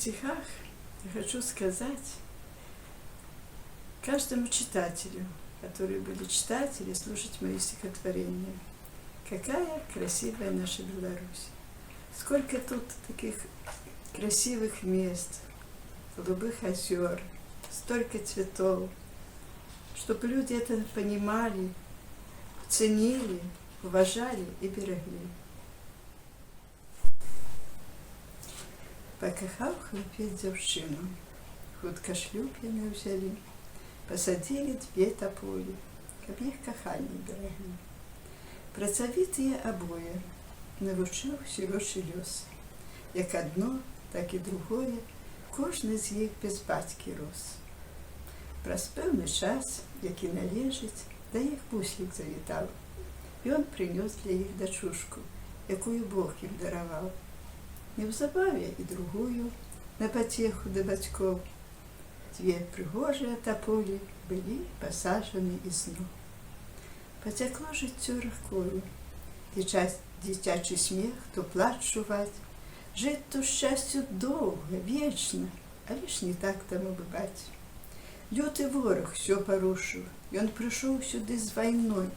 стихах я хочу сказать каждому читателю, которые были читать или слушать мои стихотворения, какая красивая наша Беларусь. Сколько тут таких красивых мест, голубых озер, столько цветов, чтобы люди это понимали, ценили, уважали и берегли. Покахав хлопець дзяўчыну, хутка шлюб яны ўзялі, пасадзілі дзве таполі, каб іх каханне бераглі. Працавітыя абое навучыў сірочы лёс, як адно, так і другое, кожны з іх без бацькі рос. Праз пэўны час, які належыць, да іх буслік завітаў. Ён прынёс для іх дачушку, якую Бог ім дараваў. Неўзабаве і другую, на пацеху да бацькоў, дзве прыгожыя таполі былі пасаджаны ізноў. Пацякло жыццё ракою, дзіцячы смех, то плач чуваць, жыць то шчасцю доўга, вечна, але ж не так таму бываць. Люты вораг усё парушыў, ён прыйшоў сюды з вайной,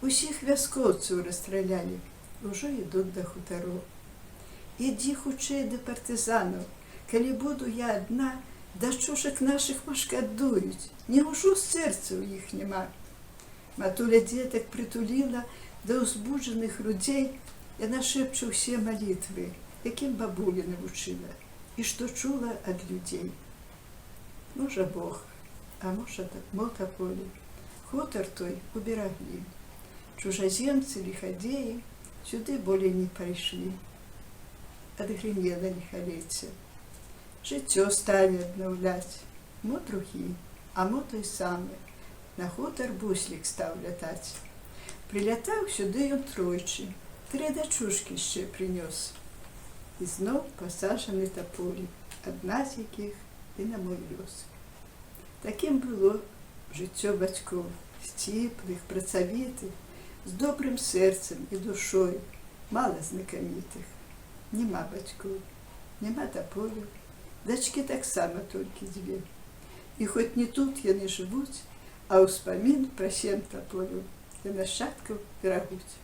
усіх вяскоўцаў расстралялі, ужо ідуць да хутароў. Ідзі хутчэй да партызанаў, калі буду я адна, дачушак нашых пашкадуюць, няўжо сэрца ў іх няма. Матуля дзетак прытуліла да ўзбуджаных людзей, яна шэпча ўсе малітвы, якім бабуля навучыла, і што чула ад людзей. Можа Бог, а можа мотаполі, хутар той убераглі. Чужаземцы, ліхадзеі сюды болей не пайшлі. Адгрымела ліхалецце. Жыццё сталі аднаўляць, мо другі, а мо той самы. На хутар буслік стаў лятаць. Прылятаў сюды ён тройчы, 3 дачушкі яшчэ прынёс. І зноў пасаджаны таполі, адна з якіх і на мой лёс. Такім было жыццё бацькоў, сціплых, працавітых, з добрым сэрцам і душой, мала знакамітых. Нема бацькоў, няма таполяў, дачкі таксама толькі дзве. І хоць не тут яны жывуць, а ўспамін пра 7 таполяў для нашчадкаў берагуць.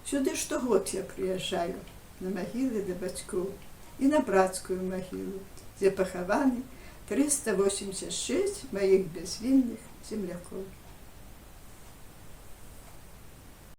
Сюды штогод я прыязджаю на магілы да бацькоў і на брацкую магілу, дзе пахаваны 386 маіх бязвінных землякоў.